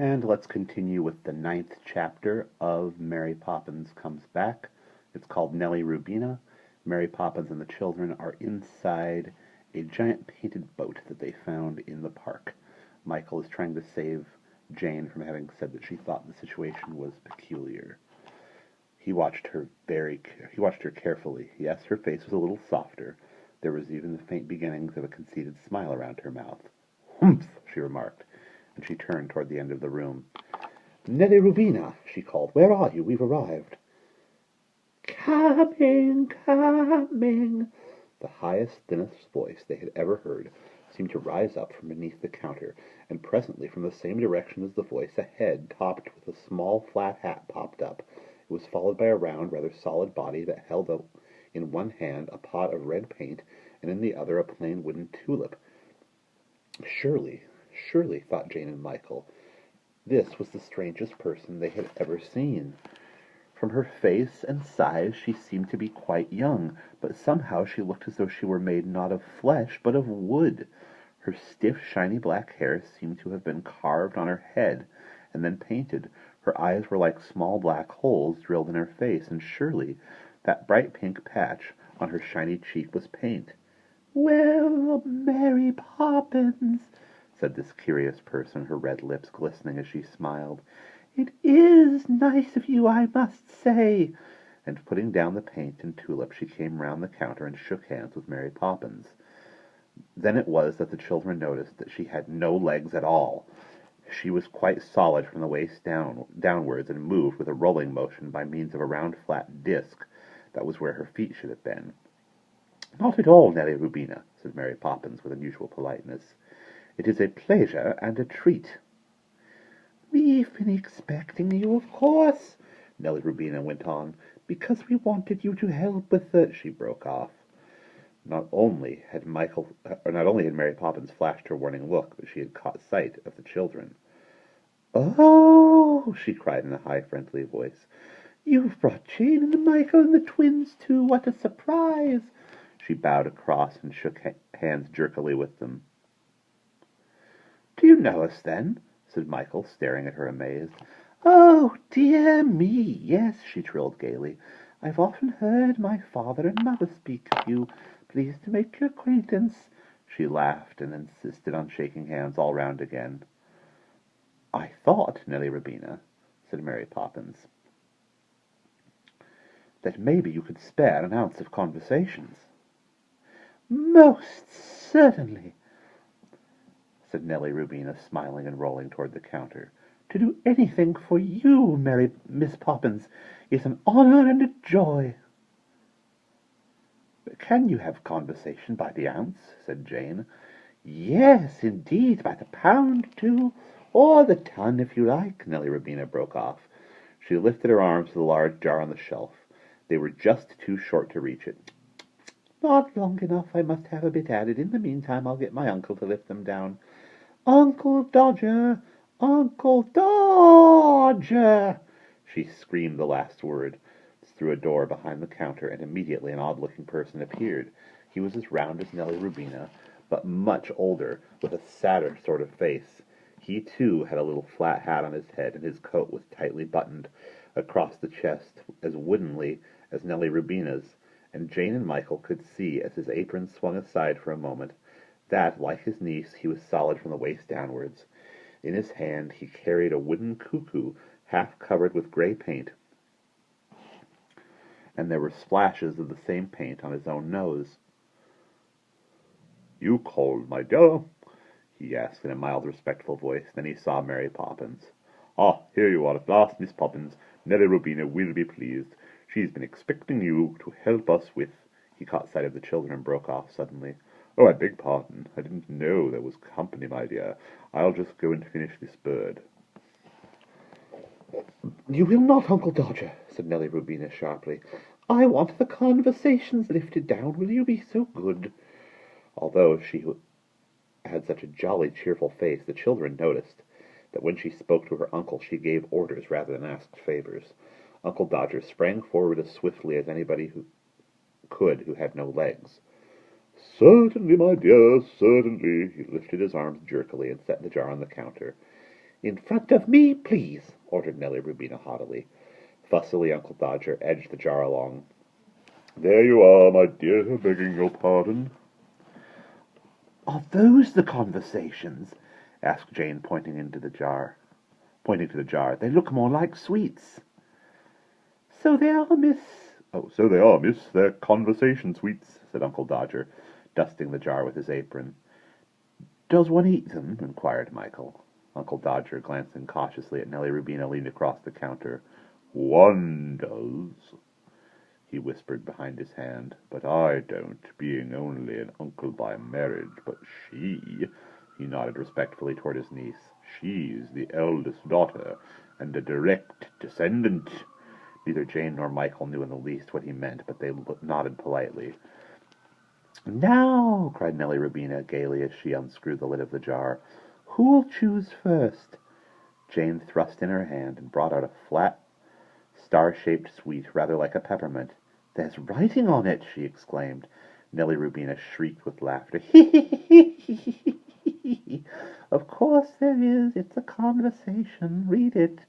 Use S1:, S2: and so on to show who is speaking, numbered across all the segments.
S1: And let's continue with the 9th chapter of Mary Poppins Comes Back. It's called Nellie-Rubina. Mary Poppins and the children are inside a giant painted boat that they found in the park. Michael is trying to save Jane from having said that she thought the situation was peculiar. He watched her carefully. Yes, her face was a little softer. There was even the faint beginnings of a conceited smile around her mouth. "Humph!" she remarked, and she turned toward the end of the room. "Nellie-Rubina," she called, "where are you? We've arrived." "Coming, coming." The highest, thinnest voice they had ever heard seemed to rise up from beneath the counter, and presently from the same direction as the voice, a head topped with a small flat hat popped up. It was followed by a round, rather solid body that held out in one hand a pot of red paint, and in the other a plain wooden tulip. Surely, thought Jane and Michael, this was the strangest person they had ever seen. From her face and size she seemed to be quite young, but somehow she looked as though she were made not of flesh, but of wood. Her stiff, shiny black hair seemed to have been carved on her head and then painted. Her eyes were like small black holes drilled in her face, and surely that bright pink patch on her shiny cheek was paint. "Well, Mary Poppins," said this curious person, her red lips glistening as she smiled. "It is nice of you, I must say." And putting down the paint and tulip, she came round the counter and shook hands with Mary Poppins. Then it was that the children noticed that she had no legs at all. She was quite solid from the waist downwards, and moved with a rolling motion by means of a round flat disc. That was where her feet should have been. "Not at all, Nellie-Rubina," said Mary Poppins with unusual politeness. "It is a pleasure and a treat." "We've been expecting you, of course," Nellie-Rubina went on, "because we wanted you to help with the—" She broke off. Not only had Mary Poppins flashed her warning look, but she had caught sight of the children. "Oh!" she cried in a high, friendly voice. "You've brought Jane and Michael and the twins, too. What a surprise!" She bowed across and shook hands jerkily with them. "Do you know us, then?" said Michael, staring at her amazed. "Oh, dear me, yes," she trilled gaily. "I've often heard my father and mother speak of you. Pleased to make your acquaintance." She laughed and insisted on shaking hands all round again. "I thought, Nellie-Rubina," said Mary Poppins, "that maybe you could spare an ounce of conversations." "Most certainly," said Nellie-Rubina, smiling and rolling toward the counter. "To do anything for you, Miss Poppins, is an honor and a joy." "But can you have conversation by the ounce?" said Jane. "Yes, indeed, by the pound, too, or the ton, if you like," Nellie-Rubina broke off. She lifted her arms to the large jar on the shelf. They were just too short to reach it. "Not long enough. I must have a bit added. In the meantime, I'll get my uncle to lift them down. Uncle Dodger! Uncle Dodger!" She screamed the last word through a door behind the counter, and immediately an odd-looking person appeared. He was as round as Nellie-Rubina, but much older, with a sadder sort of face. He, too, had a little flat hat on his head, and his coat was tightly buttoned across the chest as woodenly as Nellie-Rubina's, and Jane and Michael could see, as his apron swung aside for a moment, that, like his niece, he was solid from the waist downwards. In his hand he carried a wooden cuckoo, half covered with grey paint, and there were splashes of the same paint on his own nose. "You called, my dear?" he asked in a mild, respectful voice. Then he saw Mary Poppins. "Ah, here you are at last, Miss Poppins. Nellie-Rubina will be pleased. She's been expecting you to help us with—" He caught sight of the children and broke off suddenly. "Oh, I beg pardon. I didn't know there was company, my dear. I'll just go and finish this bird." "You will not, Uncle Dodger," said Nellie-Rubina sharply. "I want the conversations lifted down. Will you be so good?" Although she had such a jolly, cheerful face, the children noticed that when she spoke to her uncle she gave orders rather than asked favors. Uncle Dodger sprang forward as swiftly as anybody who had no legs. "Certainly, my dear, certainly." He lifted his arms jerkily and set the jar on the counter. In front of me, please, ordered Nellie-Rubina haughtily. Fussily, Uncle Dodger edged the jar along. There you are, my dear, begging your pardon. Are those the conversations? Asked Jane, pointing to the jar. They look more like sweets. So they are, miss. Oh, so they are, miss. They're conversation sweets, said Uncle Dodger, dusting the jar with his apron. Does one eat them? Inquired Michael. Uncle Dodger, glancing cautiously at Nellie-Rubina, leaned across the counter. One does, he whispered behind his hand, but I don't, being only an uncle by marriage, but she, he nodded respectfully toward his niece, she's the eldest daughter, and a direct descendant. Neither Jane nor Michael knew in the least what he meant, but they nodded politely. Now, cried Nellie-Rubina gaily as she unscrewed the lid of the jar, who'll choose first? Jane thrust in her hand and brought out a flat, star-shaped sweet, rather like a peppermint. There's writing on it, she exclaimed. Nellie-Rubina shrieked with laughter. Of course there is. It's a conversation. Read it.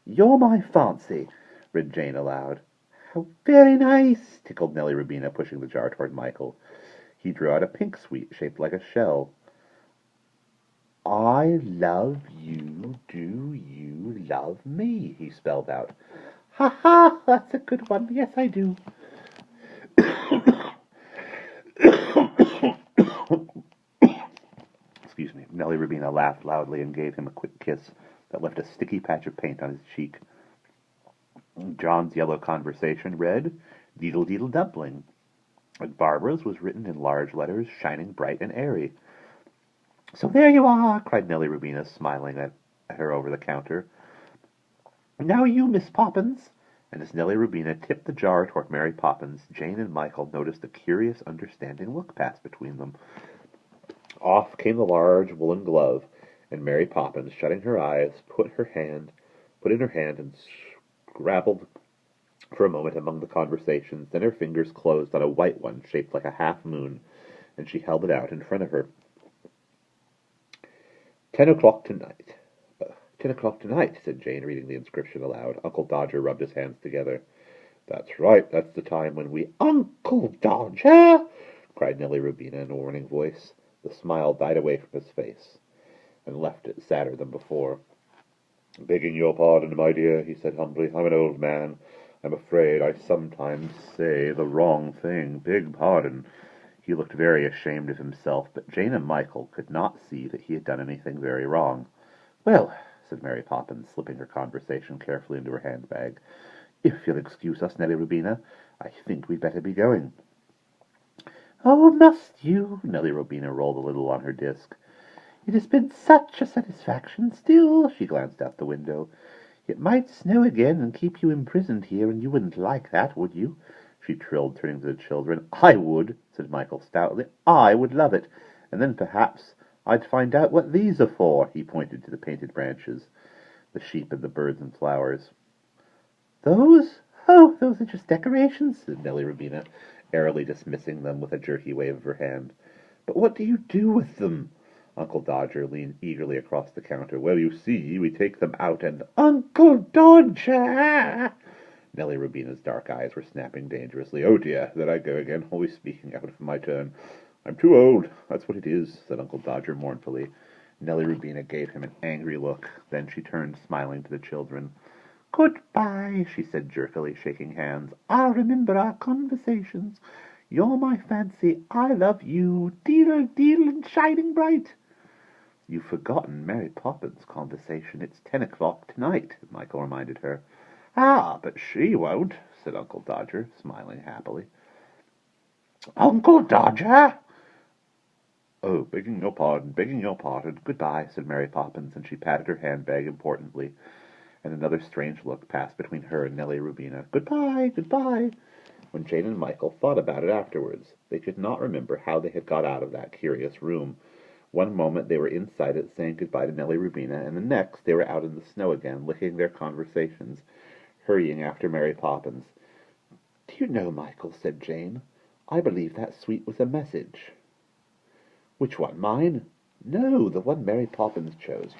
S1: You're my fancy, read Jane aloud. How very nice, tickled Nellie-Rubina, pushing the jar toward Michael. He drew out a pink sweet shaped like a shell. I love you, do you love me? He spelled out. Ha ha, that's a good one. Yes, I do. Excuse me. Nellie-Rubina laughed loudly and gave him a quick kiss that left a sticky patch of paint on his cheek. John's yellow conversation read, Deedle Deedle Dumpling, and Barbara's was written in large letters, shining bright and airy. So there you are, cried Nellie-Rubina, smiling at her over the counter. Now you, Miss Poppins. And as Nellie-Rubina tipped the jar toward Mary Poppins, Jane and Michael noticed a curious, understanding look pass between them. Off came the large woolen glove, and Mary Poppins, shutting her eyes, put in her hand and scrabbled for a moment among the conversations. Then her fingers closed on a white one shaped like a half-moon, and she held it out in front of her. 10 o'clock tonight. 10 o'clock tonight, said Jane, reading the inscription aloud. Uncle Dodger rubbed his hands together. That's right, that's the time when we... Uncle Dodger! Cried Nellie-Rubina in a warning voice. The smile died away from his face, and left it sadder than before. Begging your pardon, my dear, he said humbly. I'm an old man. I'm afraid I sometimes say the wrong thing. Beg pardon. He looked very ashamed of himself, but Jane and Michael could not see that he had done anything very wrong. Well, said Mary Poppins, slipping her conversation carefully into her handbag, if you'll excuse us, Nellie-Rubina, I think we'd better be going. Oh, must you? Nellie-Rubina rolled a little on her disc. It has been such a satisfaction. Still, she glanced out the window. It might snow again and keep you imprisoned here, and you wouldn't like that, would you? She trilled, turning to the children. I would, said Michael stoutly. I would love it. And then perhaps I'd find out what these are for. He pointed to the painted branches, the sheep and the birds and flowers. Those? Oh, those are just decorations, said Nellie-Rubina, airily dismissing them with a jerky wave of her hand. But what do you do with them? Uncle Dodger leaned eagerly across the counter. Well, you see, we take them out and... Uncle Dodger! Nellie-Rubina's dark eyes were snapping dangerously. Oh, dear, there I go again, always speaking out of my turn. I'm too old, that's what it is, said Uncle Dodger mournfully. Nellie-Rubina gave him an angry look. Then she turned, smiling to the children. Goodbye, she said jerkily, shaking hands. I'll remember our conversations. You're my fancy. I love you. Deedle, deedle, and shining bright. You've forgotten Mary Poppins' conversation. It's 10 o'clock tonight, Michael reminded her. Ah, but she won't, said Uncle Dodger, smiling happily. Uncle Dodger! Oh, begging your pardon. Goodbye, said Mary Poppins, and she patted her handbag importantly, and another strange look passed between her and Nellie-Rubina. Goodbye, goodbye. When Jane and Michael thought about it afterwards, they could not remember how they had got out of that curious room. One moment they were inside it saying goodbye to Nellie-Rubina, and the next they were out in the snow again, licking their conversations, hurrying after Mary Poppins. Do you know, Michael, said Jane, I believe that sweet was a message. Which one, mine? No, the one Mary Poppins chose.